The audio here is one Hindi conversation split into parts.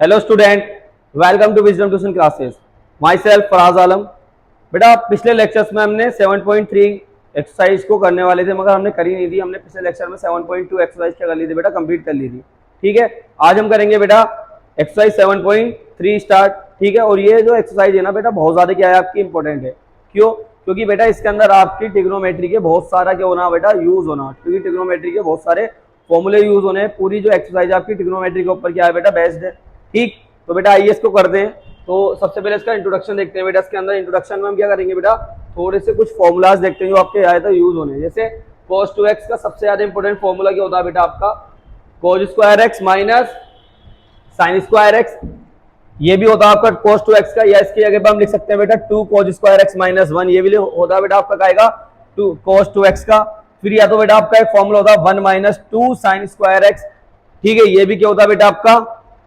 Hello student, welcome to Wisdom tuition classes. Myself Faraz Alam. बेटा पिछले लेक्चर्स में हमने 7.3 एक्सरसाइज को करने वाले थे मगर हमने करी नहीं थी। हमने पिछले लेक्चर में 7.2 एक्सरसाइज क्या कर ली थी बेटा, कंप्लीट कर ली थी। ठीक है, आज हम करेंगे बेटा एक्सरसाइज 7.3 स्टार्ट। ठीक है, और ये जो एक्सरसाइज है ना बेटा बहुत ज्यादा क्या है आपकी इंपॉर्टेंट है। क्यों? क्योंकि बेटा इसके अंदर आपकी ट्रिग्नोमेट्री के बहुत सारा क्या होना बेटा, यूज होना। क्योंकि ट्रिग्नोमेट्री के बहुत सारे फॉर्मूले यूज होने हैं। पूरी जो एक्सरसाइज आपकी ट्रिग्नोमेट्री के ऊपर क्या है बेटा, बेस्ड है। ठीक, तो बेटा आइए इसको करते हैं। तो सबसे पहले इसका इंट्रोडक्शन देखते हैं बेटा। इसके अंदर इंट्रोडक्शन में हम क्या करेंगे बेटा, थोड़े से कुछ फॉर्मूलाज देखते हैं जो आपके ज्यादातर यूज होने। जैसे cos 2x का सबसे ज्यादा इंपॉर्टेंट फॉर्मूला क्या होता है बेटा आपका, cos square x minus sign square x. ये भी होता है आपका cos 2x का, या इसकी जगह पर हम लिख सकते हैं बेटा 2 cos स्क्वायर एक्स माइनस 1। ये भी होता है बेटा आपका क्या आएगा 2 cos 2x का। फिर या तो बेटा आपका एक फॉर्मूला होता है 1 माइनस 2 साइन स्क्वायर एक्स। ठीक है, ये भी क्या होता है बेटा आपका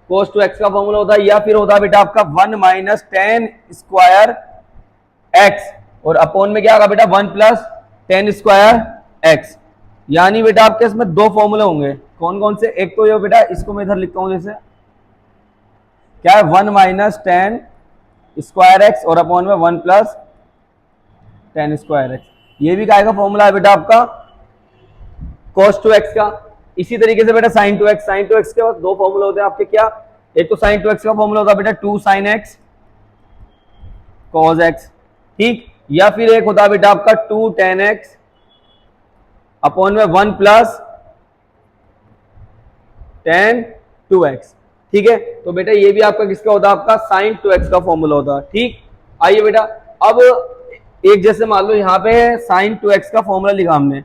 cos 2x का फॉर्मूला होता है। या फिर होता है बेटा आपका 1 माइनस टेन स्क्वायर एक्स, और अपॉन में क्या होगा बेटा 1 प्लस टेन स्क्वायर एक्स। यानी बेटा आपके इसमें दो फॉर्मूले होंगे। कौन कौन से? एक तो ये बेटा, इसको मैं इधर लिखता हूं जैसे क्या है 1 माइनस टेन स्क्वायर एक्स और अपॉन में 1 प्लस टेन स्क्वायर एक्स। ये भी क्या का फॉर्मूला है बेटा आपका cos 2x का। इसी तरीके से बेटा sin 2x, sin 2x के बाद दो फॉर्मूला होते हैं आपके। क्या? एक तो sin 2x का फॉर्मूला होता है बेटा 2 sin x cos x। ठीक, या फिर एक होता है बेटा आपका 2 tan x अपॉन में 1 प्लस tan 2x। ठीक है, तो बेटा ये भी आपका किसका होता है, आपका sin 2x का फॉर्मूला होता है। ठीक, आइए बेटा अब एक जैसे मान लो यहाँ पे sin 2x का फॉर्मूला लिखा हमने।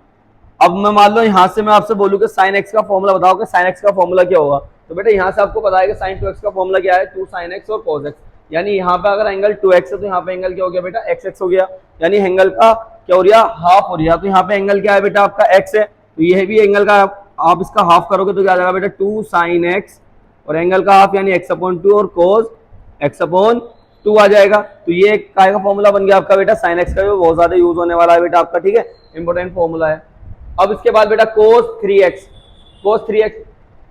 अब मैं मान लो यहाँ से मैं आपसे बोलूँ कि sin x का फॉर्मूला बताओ कि sin x का फॉर्मूला क्या होगा। तो बेटा यहाँ से आपको पता है कि sin 2x का फॉर्मूला क्या है, 2 sin x और cos x। यानी यहाँ पे अगर एंगल 2x है तो यहाँ पे एंगल क्या हो गया बेटा, xx हो गया। यानी एंगल का क्या हो रहा, हाफ हो रहा। तो यहाँ पे एंगल क्या है बेटा आपका x है, तो यह भी एंगल का आप इसका हाफ करोगे तो क्या आ जाएगा बेटा 2 sin x, और एंगल का हाफ यानी x/2 और cos x/2 आ जाएगा। तो ये काय का फॉर्मूला बन गया आपका बेटा sin x का, जो बहुत ज्यादा यूज होने वाला है बेटा आपका। ठीक है, इंपॉर्टेंट फॉर्मूला है। अब इसके बाद बेटा cos 3x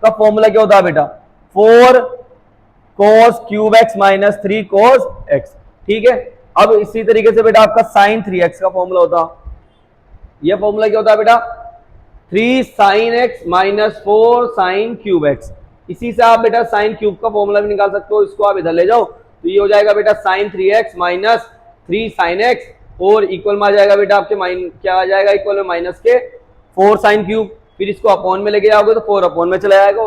का फॉर्मूला क्या होता है बेटा 4 cos cube x minus 3 cos x। ठीक है, अब इसी तरीके से बेटा आपका sin 3x का फॉर्मूला होता, यह फॉर्मूला क्या होता है बेटा 3 sin x minus 4 sin cube x। इसी से आप बेटा sin क्यूब का फॉर्मूला भी निकाल सकते हो। इसको आप इधर ले जाओ तो ये हो जाएगा बेटा sin 3x minus 3 sin x, और इक्वल में आ जाएगा बेटा आपके क्या आ जाएगा, इक्वल में माइनस के 4 sin क्यूब। फिर इसको अपॉन में लेके जाओगे तो 4 अपॉन में चला जाएगा,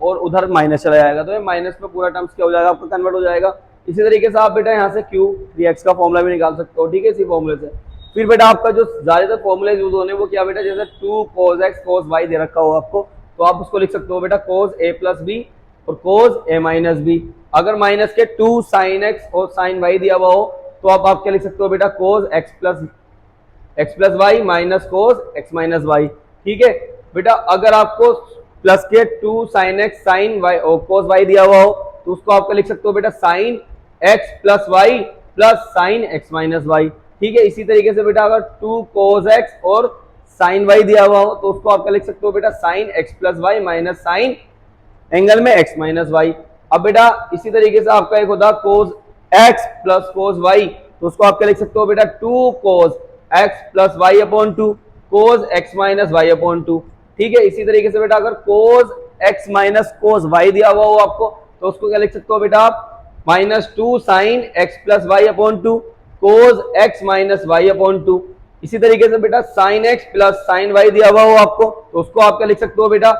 और उधर माइनस चला जाएगा। तो ये माइनस में पूरा टर्म्स क्या हो जाएगा आपका, कन्वर्ट हो जाएगा। इसी तरीके से आप बेटा यहाँ से क्यूब 3x का फॉर्मूला भी निकाल सकते हो। ठीक है, इसी फॉर्मूले से। फिर बेटा आपका जो ज्यादातर फॉर्मूले यूज होने वो क्या बेटा, जैसे 2 cos x cos y दे रखा हो आपको, तो आप उसको लिख सकते हो बेटा cos a प्लस बी और cos a माइनस बी। अगर माइनस के 2 sin x और sin y दिया हुआ हो तो आप क्या लिख सकते हो बेटा cos x plus Y minus cos x minus Y. ठीक है बेटा, अगर आपको प्लस के 2 sin x sin y और cos y दिया हुआ हो तो उसको आप क्या लिख सकते हो बेटा sin x plus Y plus sin x minus Y. ठीक है, इसी तरीके से बेटा अगर 2 cos x और sin y दिया हुआ हो तो उसको आप क्या लिख सकते हो बेटा sin x plus Y minus sin angle में x माइनस वाई। अब बेटा इसी तरीके से आपका एक होता है cos x plus cos y, तो उसको आप क्या लिख सकते हो बेटा 2 cos x plus Y upon 2 cos x minus Y upon 2। ठीक है, इसी तरीके से बेटा अगर cos x minus cos y दिया हुआ हो आपको तो उसको क्या लिख सकते हो बेटा आप minus 2 sin x plus Y upon 2 cos x minus Y upon 2। इसी तरीके से बेटा sin x प्लस sin y दिया हुआ हो आपको तो उसको आप क्या लिख सकते हो बेटा,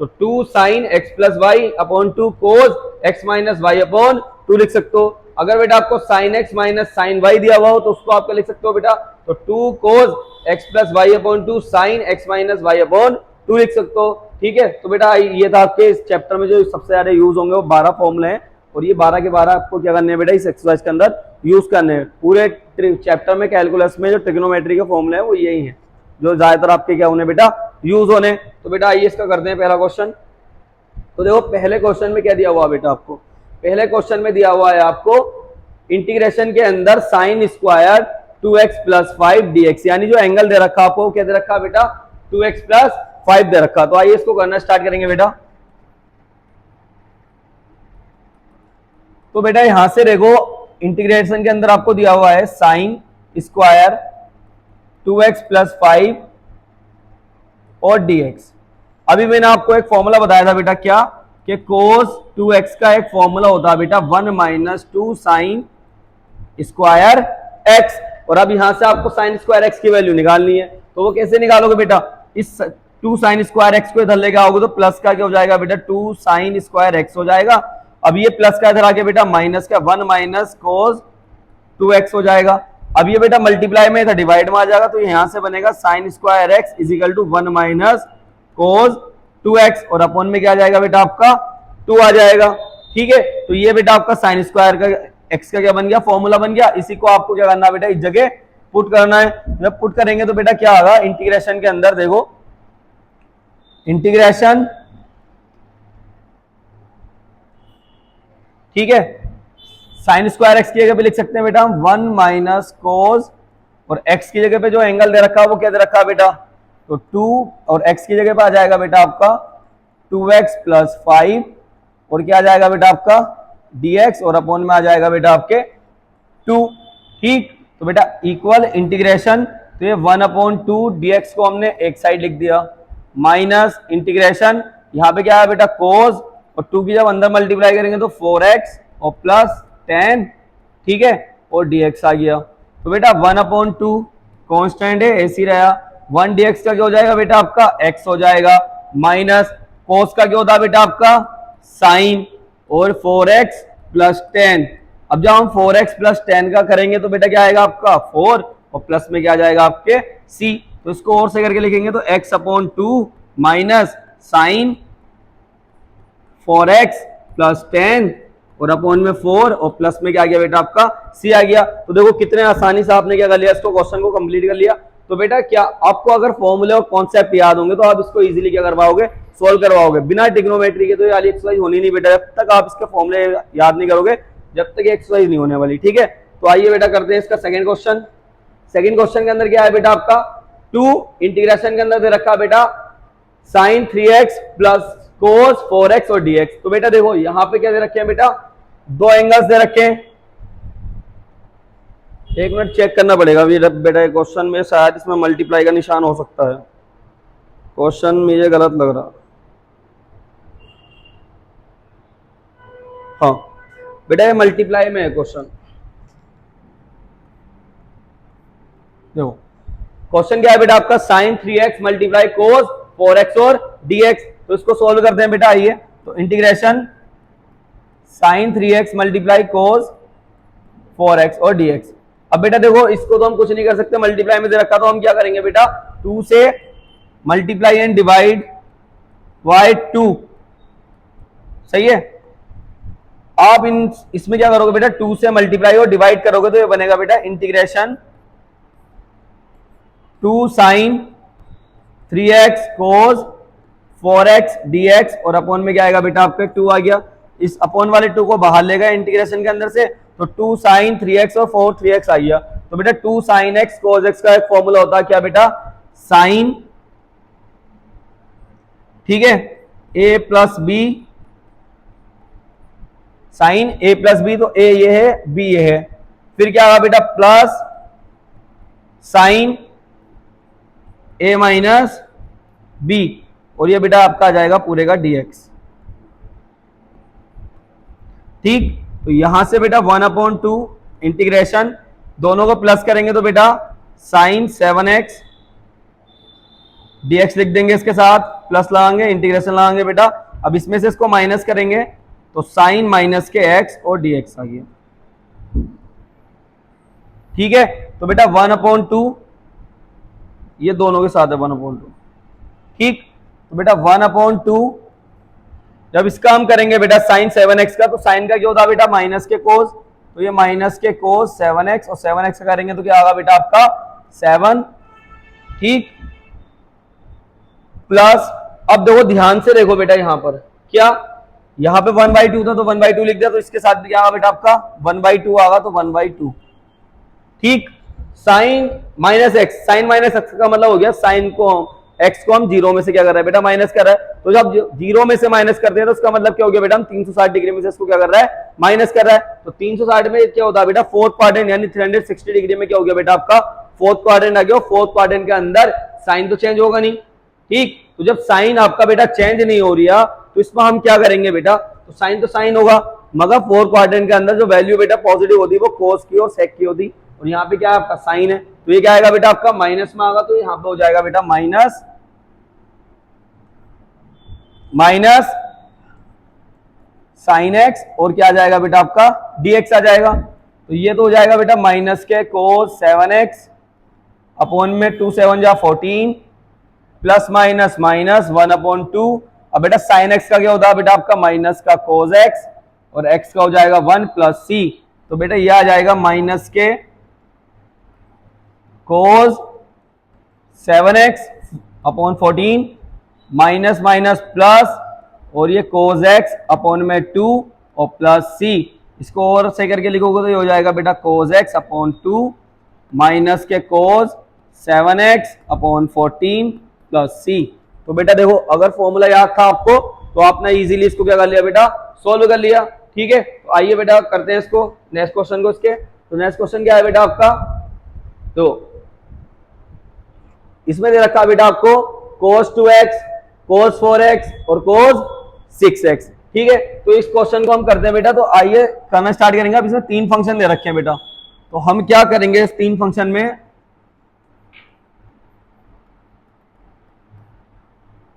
तो 2 sin x plus Y upon 2 cos x minus Y upon 2 लिख सकते हो। अगर बेटा आपको sin x माइनस sin y दिया हुआ हो तो उसको आप क्या लिख सकते हो बेटा, तो 2 cos x plus Y upon 2 sin x minus Y upon 2 लिख सकते हो। ठीक है, तो बेटा ये था आपके इस चैप्टर में जो सबसे ज्यादा यूज होंगे वो 12 फॉर्मूले हैं, और ये 12 के 12 आपको क्या करने हैं बेटा इस एक्सरसाइज के अंदर यूज करने हैं। पूरे चैप्टर में कैलकुलस में जो ट्रिग्नोमेट्री के फॉर्मूले हैं वो यही है जो ज्यादातर आपके क्या होने बेटा यूज होने। तो बेटा आइए इसका करते हैं पहला क्वेश्चन। तो देखो पहले क्वेश्चन में क्या दिया हुआ बेटा आपको, पहले क्वेश्चन में दिया हुआ है आपको इंटीग्रेशन के अंदर sine square 2x plus 5 dx, यानी जो एंगल दे रखा आपको क्या दे रखा बेटा 2x प्लस 5 दे रखा। तो आइए इसको करना स्टार्ट करेंगे बेटा। तो बेटा यहां से देखो इंटीग्रेशन के अंदर आपको दिया हुआ है साइन स्क्वायर 2x प्लस 5 और dx। अभी मैंने आपको एक फॉर्मूला बताया था बेटा, क्या कि cos 2x का एक फॉर्मूला होता है बेटा 1 माइनस 2 साइन स्क्वायर x। और अब यहां से आपको साइन स्क्वायर x की वैल्यू निकालनी है, तो वो कैसे निकालोगे बेटा, इस 2 साइन स्क्वायर x को इधर लेके आओगे तो प्लस का क्या हो जाएगा बेटा 2 साइन स्क्वायर x हो जाएगा। अब ये प्लस का इधर आके बेटा माइनस का 1 माइनस cos 2x हो जाएगा। अब ये बेटा मल्टीप्लाई में था डिवाइड में आ जाएगा, तो यहां से बनेगा sine square x is equal to 1 minus cos 2x और अपॉन में क्या आ जाएगा बेटा आपका 2 आ जाएगा। ठीक है, तो ये बेटा आपका साइन स्क्वायर का x का क्या बन गया, फॉर्मूला बन गया। इसी को आपको क्या करना है बेटा, इस जगह पुट करना है। जब पुट करेंगे तो बेटा क्या होगा, इंटीग्रेशन के अंदर देखो, इंटीग्रेशन ठीक है, साइन स्क्वायर एक्स की जगह पे लिख सकते हैं बेटा हम 1 माइनस कोस, और x की जगह पे जो एंगल दे रखा है वो क्या दे रखा है बेटा, तो 2, और x की जगह पे आ जाएगा बेटा आपका 2x प्लस 5 और क्या आ जाएगा बेटा आपका dx और अपॉन में आ जाएगा बेटा आपके 2। ठीक, तो बेटा इक्वल इंटीग्रेशन, तो ये 1/2 dx को हमने एक साइड लिख दिया, माइनस इंटीग्रेशन यहाँ पे क्या है बेटा कोस, और 2 की जब अंदर मल्टीप्लाई करेंगे तो 4x और प्लस 10, ठीक है, और dx आ गया। तो बेटा 1/2 कांस्टेंट है, ऐसी रहा, 1 dx का क्या हो जाएगा बेटा आपका x हो जाएगा, माइनस कोस का क्या होता है बेटा आपका साइन, और 4x प्लस 10। अब जब हम 4x प्लस 10 का करेंगे तो बेटा क्या आएगा आपका 4, और प्लस में क्या आ जाएगा आपके c, तो इसको और से करके लिखेंगे तो x/2 minus sign 4x plus 10 और अपॉन में 4 और प्लस में क्या आ गया बेटा आपका c आ गया। तो देखो कितने आसानी से आपने क्या कर लिया, इसको क्वेश्चन को कंप्लीट कर लिया। तो बेटा क्या आपको अगर फॉर्मूले और कॉन्सेप्ट याद होंगे तो आप इसको इजीली क्या करवाओगे, सोल्व करवाओगे। बिना ट्रिग्नोमेट्री के तो ये वाली एक्सरसाइज होनी नहीं बेटा, जब तक आप इसके फॉर्मूले याद नहीं करोगे जब तक ये एक्सरसाइज नहीं होने वाली। ठीक है, तो आइए बेटा करते हैं इसका सेकंड क्वेश्चन। सेकंड क्वेश्चन के अंदर क्या है बेटा आपका 2 इंटीग्रेशन के अंदर दे रखा बेटा sign 3x plus cos 4x और dx। तो बेटा देखो यहां पे क्या दे रखे हैं बेटा, दो एंगल्स दे रखे हैं। एक मिनट चेक करना पड़ेगा बेटा, क्वेश्चन में शायद इसमें मल्टीप्लाई का निशान हो सकता है, क्वेश्चन मुझे गलत लग रहा। हाँ बेटा ये मल्टीप्लाई में है क्वेश्चन। देखो क्वेश्चन क्या है बेटा आपका, साइन 3x मल्टीप्लाई कोस 4x और dx। तो इसको सोल्व करते हैं बेटा, आइए। तो इंटीग्रेशन साइन 3x मल्टीप्लाई कोस 4x और dx। अब बेटा देखो इसको तो हम कुछ नहीं कर सकते, मल्टीप्लाई में दे रखा, तो हम क्या करेंगे बेटा 2 से मल्टीप्लाई एंड डिवाइड बाय 2, सही है। आप इसमें क्या करोगे बेटा 2 से मल्टीप्लाई और डिवाइड करोगे तो ये बनेगा बेटा इंटीग्रेशन 2 साइन 3x कोस 4x dx और अपॉन में क्या आएगा बेटा आपके 2 आ गया। इस अपॉन वाले 2 को बाहर लेगा इंटीग्रेशन के अंदर से, तो 2 साइन 3x और 4 3x आ गया। तो बेटा 2 साइन x कोस x का एक फॉर्मूला होता है क्या बेटा, साइन, ठीक है, a plus B, sine a plus B, तो a ये है b ये है, फिर क्या होगा बेटा plus sign a minus b, और ये बेटा आपका आ जाएगा पूरे का dx। ठीक, तो यहां से बेटा 1/2 इंटीग्रेशन, दोनों को प्लस करेंगे तो बेटा साइन 7x dx लिख देंगे, इसके साथ प्लस लगाएंगे, इंटीग्रेशन लगाएंगे बेटा। अब इसमें से इसको माइनस करेंगे तो साइन माइनस के x और dx आ गया। ठीक है, तो बेटा 1/2 ये दोनों के साथ है 1/2। ठीक, तो बेटा 1/2 जब इसका हम करेंगे बेटा साइन 7x का, तो साइन का क्या होता है बेटा माइनस के कोस, तो ये माइनस के कोस 7x और 7x का करेंगे तो क्या होगा बेटा आपका 7। ठीक, प्लस, अब देखो ध्यान से देखो बेटा यहां पर क्या, यहां पे 1/2 था तो 1/2 लिख दिया, तो इसके साथ भी क्या होगा बेटा आपका 1/2 आगा तो 1/2। ठीक, sine minus x, sine minus x का मतलब हो गया साइन को एक्स को हम जीरो में से क्या कर रहे हैं बेटा, माइनस कर रहा है। तो जब जीरो में से माइनस करते हैं तो उसका मतलब क्या हो गया बेटा, हम 360 डिग्री में से इसको क्या कर रहा है, माइनस कर रहा है। तो 360 में क्या होता है बेटा, फोर्थ क्वाड्रेंट, यानी 360 डिग्री में क्या हो गया बेटा, आपका फोर्थ क्वाड्रेंट आ गया। फोर्थ क्वाड्रेंट के अंदर साइन तो चेंज होगा नहीं, ठीक। तो जब साइन आपका बेटा चेंज नहीं हो रही है तो इसमें हम क्या करेंगे बेटा, तो साइन तो साइन होगा, मगर फोर्थ क्वाड्रेंट के अंदर जो वैल्यू बेटा पॉजिटिव होती है वो कोस की और सेक की होती, और यहाँ पे क्या है आपका साइन है, तो ये क्या आएगा बेटा आपका माइनस में आएगा। तो यहाँ पे हो जाएगा बेटा माइनस माइनस साइन एक्स, और क्या आ जाएगा बेटा आपका dx आ जाएगा। तो ये तो हो जाएगा बेटा माइनस के कोस 7x अपॉन में 2 7 जा 14 प्लस माइनस माइनस 1/2। अब बेटा साइन एक्स का क्या होता है बेटा आपका माइनस का कोस एक्स, और x का हो जाएगा 1 प्लस c। तो बेटा ये आ जाएगा माइनस के कोस 7x upon 14 minus minus plus, और ये कोस x अपॉन में 2 और प्लस c। इसको और से करके लिखोगे तो ये हो जाएगा बेटा कोस x अपॉन 2 माइनस के कोस 7x अपॉन 14 प्लस c। तो बेटा देखो, अगर फॉर्मूला याद था आपको तो आपने इजीली इसको क्या कर लिया बेटा, सोल्व कर लिया, ठीक है। तो आइए बेटा करते हैं इसको नेक्स्ट क्वेश्चन को इसके। तो नेक्स्ट क्वेश्चन क्या है बेटा आपका, तो इसमें दे रखा बेटा आपको cos 2x, cos 4x और cos 6x, ठीक है। तो इस क्वेश्चन को हम करते हैं बेटा, तो आइए करना स्टार्ट करेंगे। अब इसमें 3 फंक्शन दे रखे हैं बेटा, तो हम क्या करेंगे इस 3 फंक्शन में,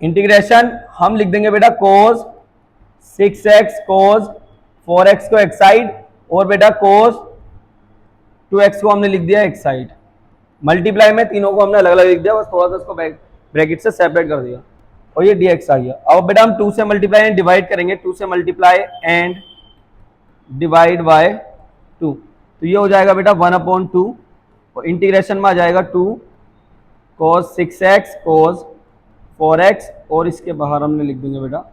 इंटीग्रेशन हम लिख देंगे बेटा cos 6x cos 4x को एक साइड, और बेटा cos 2x को हमने लिख दिया एक साइड। मल्टीप्लाई में तीनों को हमने अलग अलग लिख दिया, बस थोड़ा सा इसको ब्रैकेट से सेपरेट कर दिया, और ये dx आ गया। अब बेटा हम 2 से मल्टीप्लाई एंड डिवाइड करेंगे, 2 से मल्टीप्लाई एंड डिवाइड बाय 2, तो ये हो जाएगा बेटा 1/2, और इंटीग्रेशन में आ जाएगा 2 cos 6x cos 4x, और इसके बाहर हमने लिख देंगे बेटा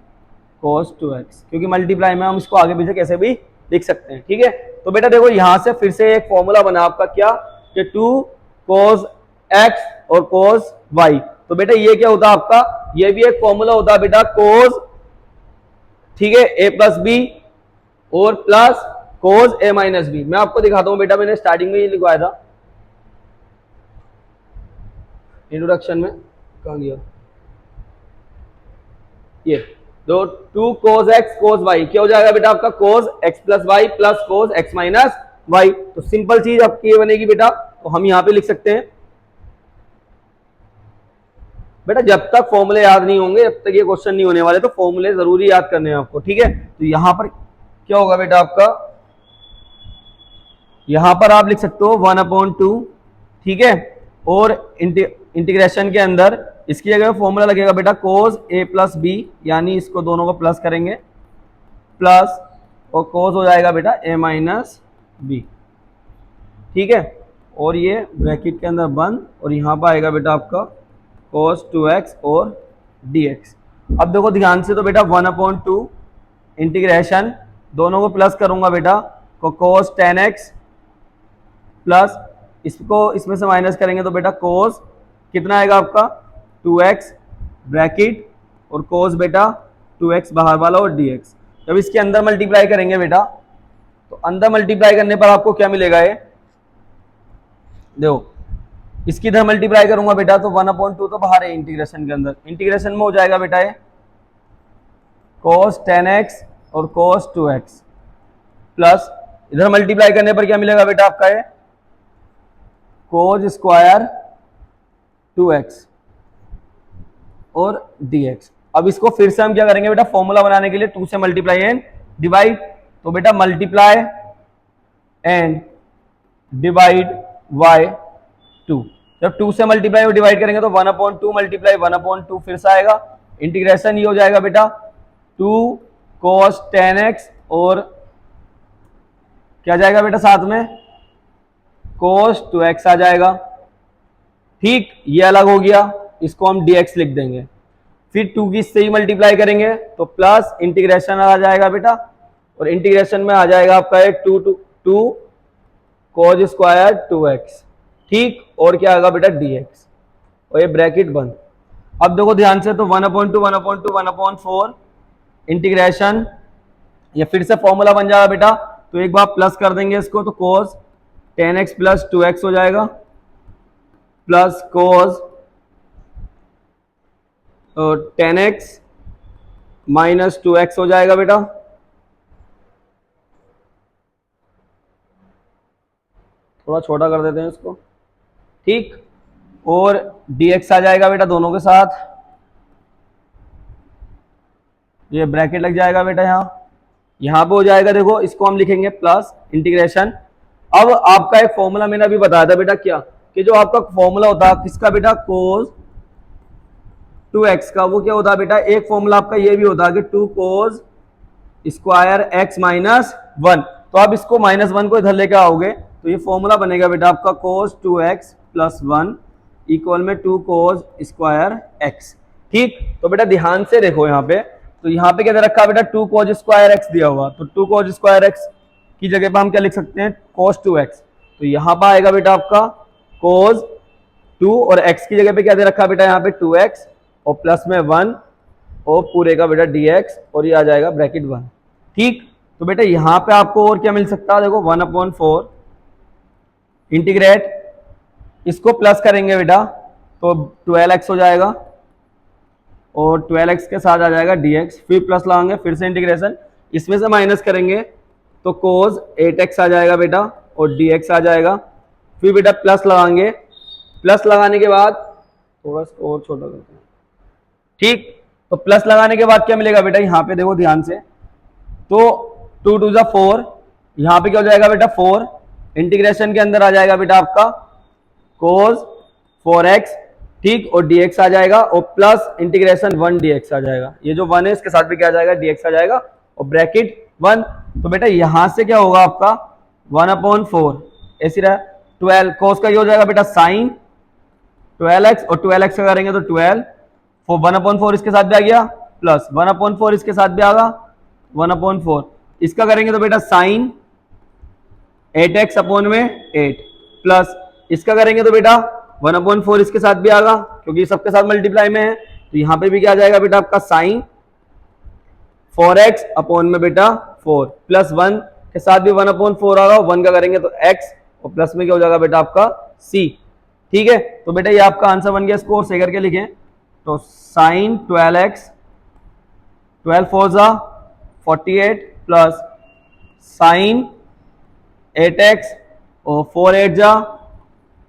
cos 2x, क्योंकि मल्टीप्लाई में हम इसको आगे पीछे कैसे भी लिख सकते हैं, ठीक है। तो बेटा देखो यहां से फिर से एक फॉर्मूला बना आपका क्या, कि 2 cos x और cos y। तो बेटा ये क्या होता है आपका, ये भी एक फॉर्मूला होता है बेटा cos, ठीक है, a प्लस बी और plus cos a minus B. मैं आपको दिखाता हूं बेटा, मैंने स्टार्टिंग में ये लिखवाया था इंट्रोडक्शन में, कहां गया ये, तो 2 cos x cos y क्या हो जाएगा बेटा आपका cos x plus Y plus cos x minus y. तो सिंपल चीज आपकी ये बनेगी बेटा, तो हम यहां पे लिख सकते हैं बेटा, जब तक फॉर्मूले याद नहीं होंगे जब तक ये क्वेश्चन नहीं होने वाले, तो फॉर्मूले जरूरी याद करने हैं आपको, ठीक है। तो यहां पर क्या होगा बेटा आपका, यहां पर आप लिख सकते हो 1/2, ठीक है, और इंटीग्रेशन के अंदर इसकी जगह फॉर्मूला लगेगा बेटा cos a प्लस बी, यानी इसको दोनों को प्लस करेंगे, प्लस और cos हो जाएगा बेटा a माइनस बी, ठीक है, और ये ब्रैकेट के अंदर बंद, और यहां पर आएगा बेटा आपका cos 2x और dx। अब देखो ध्यान से, तो बेटा 1/2 इंटीग्रेशन, दोनों को प्लस करूंगा बेटा, को cos 10x प्लस इसको इसमें से माइनस करेंगे तो बेटा cos कितना आएगा आपका 2x ब्रैकेट, और cos बेटा 2x बाहर वाला और dx। जब इसके अंदर मल्टीप्लाई करेंगे बेटा, तो अंदर मल्टीप्लाई करने पर आपको क्या मिलेगा, ये देखो इसकी इधर मल्टीप्लाई करूंगा बेटा, तो 1/2 तो बाहर है इंटीग्रेशन के अंदर, इंटीग्रेशन में हो जाएगा बेटा ये cos 10x और cos 2x प्लस इधर मल्टीप्लाई करने पर क्या मिलेगा बेटा आपका ये cos स्क्वायर 2x और dx। अब इसको फिर से हम क्या करेंगे बेटा, फॉर्मूला बनाने के लिए 2 से मल्टीप्लाई एंड डिवाइड, तो बेटा मल्टीप्लाई एंड डिवाइड बाय 2। जब 2 से मल्टीप्लाई और डिवाइड करेंगे तो 1/2 मल्टीप्लाई 1/2 फिर से आएगा, इंटीग्रेशन ये हो जाएगा बेटा 2 cos 10x और क्या जाएगा बेटा साथ में cos 2x आ जाएगा, ठीक, ये अलग हो गया, इसको हम dx लिख देंगे। फिर 2 की इससे ही मल्टीप्लाई करेंगे तो प्लस इंटीग्रेशन आ जाएगा बेटा, और इंटीग्रेशन में आ जाएगा आपका 2 cos स्क्वायर 2x, ठीक, और क्या आएगा बेटा dx, और ये ब्रैकेट बंद। अब देखो ध्यान से, तो 1/2 इंटीग्रेशन, ये फिर से फॉर्मूला बन जाएगा बेटा, तो एक बार प्लस कर देंगे इसको, तो cos 10x प्लस 2x हो जाएगा, plus cos 10x minus 2x हो जाएगा बेटा, थोड़ा छोटा कर देते हैं इसको, ठीक, और dx आ जाएगा बेटा दोनों के साथ, ये ब्रैकेट लग जाएगा बेटा, यहाँ पे हो जाएगा, देखो इसको हम लिखेंगे प्लस इंटीग्रेशन। अब आपका एक फॉर्मूला मैंने अभी बताया था बेटा, क्या कि जो आपका फॉर्मूला होता है किसका बेटा, cos 2x का, वो क्या होता है बेटा, एक फॉर्मूला आपका ये भी होता है कि 2 cos स्क्वायर x माइनस 1, तो आप इसको -1 को इधर लेके आओगे तो ये फॉर्मूला बनेगा बेटा आपका cos 2x प्लस 1 इक्वल में 2 cos स्क्वायर x, ठीक। तो बेटा ध्यान से देखो यहाँ पे, तो यहाँ पे क्या दे रखा है बेटा, 2 cos स्क्वायर x दिया हुआ, तो 2 cos स्क्वायर x की जगह पे हम क्या लिख सकते हैं, cos 2x, तो यहाँ पर आएगा बेटा आपका cos 2 और x की जगह पे क्या दे रखा है बेटा, यहाँ पे 2x और प्लस में 1 और पूरे का बेटा dx, और ये आ जाएगा ब्रैकेट 1, ठीक। तो बेटा यहाँ पे आपको और क्या मिल सकता है, देखो 1/4 इंटीग्रेट, इसको प्लस करेंगे बेटा तो 12x हो जाएगा, और 12x के साथ आ जाएगा dx, फिर प्लस लगाएंगे, फिर से इंटीग्रेशन, इसमें से माइनस करेंगे तो cos 8x आ जाएगा बेटा, और dx आ जाएगा, फिर बेटा प्लस लगाएंगे, प्लस लगाने के बाद थोड़ा सा और छोटा करते हैं, ठीक। तो प्लस लगाने के बाद क्या मिलेगा बेटा, यहाँ पे देखो ध्यान से, तो 2 2 4, यहाँ पे क्या हो जाएगा बेटा 4, इंटीग्रेशन के अंदर आ जाएगा बेटा आपका cos 4x, ठीक, और dx आ जाएगा, और प्लस इंटीग्रेशन 1 dx आ जाएगा, ये जो 1 है इसके साथ भी क्या आ जाएगा, dx आ जाएगा, और ब्रैकेट 1, तो बेटा यहां से क्या होगा आपका 1/4 ऐसी रहा, 12 cos का ये हो जाएगा बेटा साइन 12x, और 12x का करेंगे तो 12, 1/4 इसके साथ भी आ गया, प्लस 1/4 इसके साथ भी आ गया 1/4, इसका करेंगे तो बेटा साइन 8x अपॉन में 8, प्लस इसका करेंगे तो बेटा 1/4 इसके साथ भी आगा, क्योंकि सबके साथ मल्टीप्लाई में है, तो यहाँ पे भी क्या आ जाएगा बेटा आपका साइन 4x अपॉन में बेटा 4, प्लस 1 के साथ भी 1/4 आ रहा, 1 का करेंगे तो x, और प्लस में क्या हो जाएगा बेटा आपका c, ठीक है। तो बेटा ये आपका आंसर बन गया, इसको और सही करके लिखें तो साइन 12x 12 4 जा 48 प्लस साइन 8x और 4 8 जा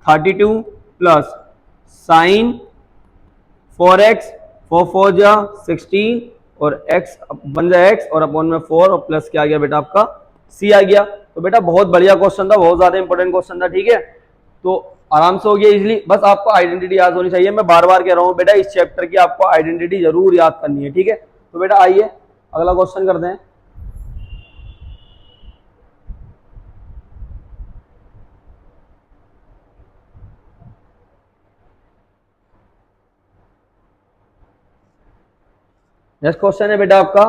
32 प्लस साइन 4x 4 4 जा 16 और x बन जाए x और अपॉन में 4 और प्लस क्या आ गया बेटा आपका c आ गया। तो बेटा बहुत बढ़िया क्वेश्चन था, बहुत ज्यादा इंपॉर्टेंट क्वेश्चन था, ठीक है। तो आराम से हो गया इजीली, बस आपको आइडेंटिटी याद होनी चाहिए। मैं बार बार कह रहा हूँ बेटा इस चैप्टर की आपको आइडेंटिटी जरूर याद करनी है, ठीक है। तो बेटा आइए अगला क्वेश्चन करते हैं। नेक्स्ट क्वेश्चन है बेटा आपका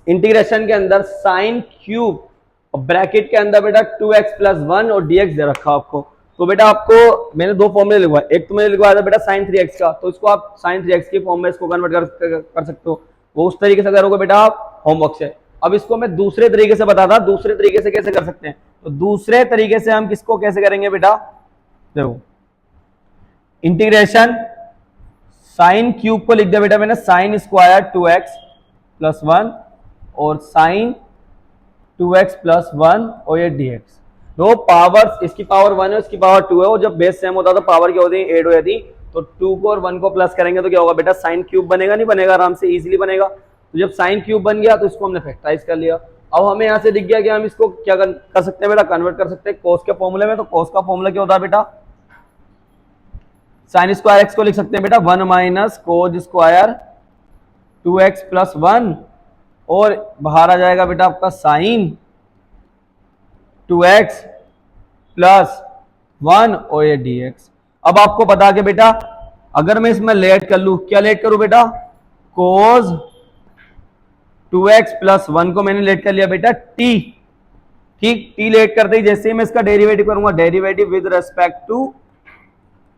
इंटीग्रेशन के अंदर साइन क्यूब और ब्रैकेट के अंदर बेटा 2x प्लस 1 और dx दे रखा आपको। तो बेटा आपको मैंने दो फॉर्मूले लिखवाए, एक तो मैंने लिखवाया था बेटा साइन 3x का, तो इसको आप साइन 3x के फॉर्म में इसको कन्वर्ट कर सकते हो, वो उस तरीके से करोगे बेटा आप होमवर्क से। अब इसको मैं दूसरे तरीके से बताता, दूसरे तरीके से कैसे कर सकते हैं। तो दूसरे तरीके से हम किसको कैसे करेंगे बेटा, देखो इंटीग्रेशन साइन क्यूब को लिख दिया बेटा मैंने साइन स्क्वायर 2x प्लस 1 और साइन 2x प्लस 1 और ये dx। दो पावर्स, इसकी पावर 1 है इसकी पावर 2 है, और जब बेस सेम होता तो पावर क्या होती है 8 हो जाती। तो 2 को और 1 को प्लस करेंगे तो क्या होगा बेटा साइन क्यूब बनेगा, नहीं बनेगा, आराम से इजीली बनेगा। तो जब साइन क्यूब बन गया तो इसको हमने फैक्टराइज कर लिया। अब हमें यहाँ से दिख गया कि हम इसको क्या कर सकते हैं बेटा, कन्वर्ट कर सकते हैं कोस के फॉर्मूले में। तो कोस का फॉर्मूला क्या होता है बेटा, साइन स्क्वायर एक्स को लिख सकते हैं बेटा 1 minus cos square 2x plus 1 और बाहर आ जाएगा बेटा आपका साइन 2x प्लस 1 और ये dx। अब आपको बता के बेटा अगर मैं इसमें लेट कर लूं, क्या लेट करूं बेटा, कोज 2x प्लस 1 को मैंने लेट कर लिया बेटा t, ठीक। t लेट करते ही जैसे ही मैं इसका डेरिवेटिव करूंगा, derivative with respect to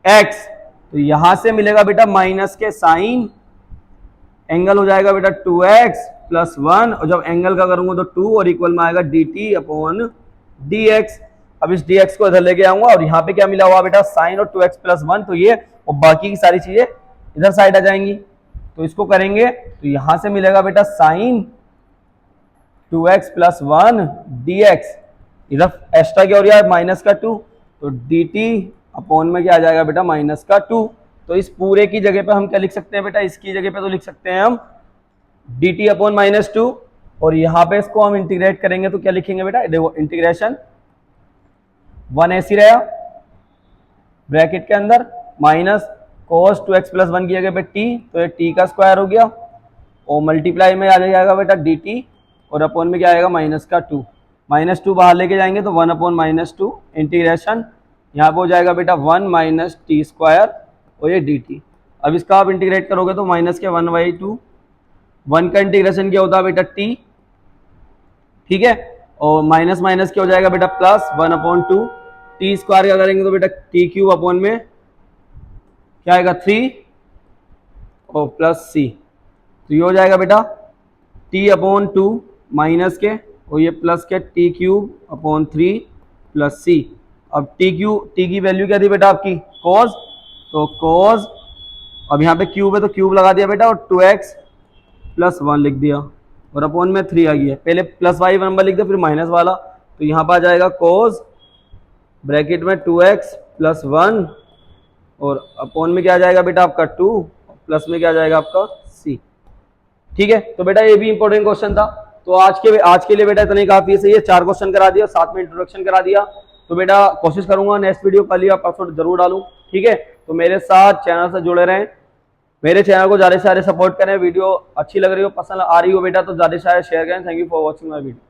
x, तो यहां से मिलेगा बेटा माइनस के साइन, एंगल हो जाएगा बेटा 2x प्लस 1, और जब एंगल का करूंगा तो 2 और इक्वल में आएगा dt अपॉन dx। अब इस dx को इधर लेके आऊंगा और यहाँ पे क्या मिला हुआ बेटा साइन और 2x प्लस 1, तो ये और बाकी की सारी चीजें इधर साइड आ जाएंगी। तो इसको करेंगे तो यहां से मिलेगा बेटा साइन 2x प्लस 1 dx, इधर एक्स्ट्रा क्या हो रहा है माइनस का 2, तो dt अपॉन में क्या आ जाएगा बेटा माइनस का 2। तो इस पूरे की जगह पे हम क्या लिख सकते हैं बेटा, इसकी जगह पे तो लिख सकते हैं हम dt अपॉन माइनस 2, और यहाँ पे इसको हम इंटीग्रेट करेंगे तो क्या लिखेंगे बेटा, देखो इंटीग्रेशन 1 ऐसी रहा ब्रैकेट के अंदर माइनस cos 2x प्लस 1 की जगह पे t, तो ये t का स्क्वायर हो गया, और मल्टीप्लाई में आ जाएगा बेटा dt, और अपॉन में क्या आएगा माइनस का 2, माइनस 2 बाहर लेके जाएंगे तो 1 अपॉन माइनस 2 इंटीग्रेशन यहाँ पे हो जाएगा बेटा 1 माइनस टी स्क्वायर और ये dt। अब इसका आप इंटीग्रेट करोगे तो माइनस के 1/2, 1 का इंटीग्रेशन क्या होता है बेटा t, ठीक है, और माइनस माइनस क्या हो जाएगा बेटा प्लस 1 अपॉन 2, टी स्क्वायर क्या करेंगे तो बेटा टी क्यूब अपॉन में क्या आएगा 3 और प्लस c, तो ये हो जाएगा बेटा t अपॉन 2 माइनस के और ये प्लस के T cube upon 3 plus c। अब टी की वैल्यू क्या थी बेटा आपकी cos, तो cos, अब यहाँ पे क्यूब है तो क्यूब लगा दिया बेटा और 2x प्लस 1 लिख दिया और अपॉन में 3 आ गया, पहले प्लस वाई नंबर लिख दिया फिर माइनस वाला, तो यहाँ पर आ जाएगा cos ब्रैकेट में 2x प्लस 1 और अपॉन में क्या आ जाएगा बेटा आपका 2 प्लस में क्या आ जाएगा आपका c। ठीक है, तो बेटा ये भी इंपॉर्टेंट क्वेश्चन था। तो आज के लिए बेटा इतना ही काफी है, सही है, 4 क्वेश्चन करा दिया, साथ में इंट्रोडक्शन करा दिया। तो बेटा कोशिश करूंगा नेक्स्ट वीडियो कल या परसों जरूर डालूं, ठीक है। तो मेरे साथ चैनल से जुड़े रहें, मेरे चैनल को ज्यादा से ज्यादा सपोर्ट करें, वीडियो अच्छी लग रही हो पसंद आ रही हो बेटा तो ज्यादा से ज्यादा शेयर करें। Thank you for watching my video.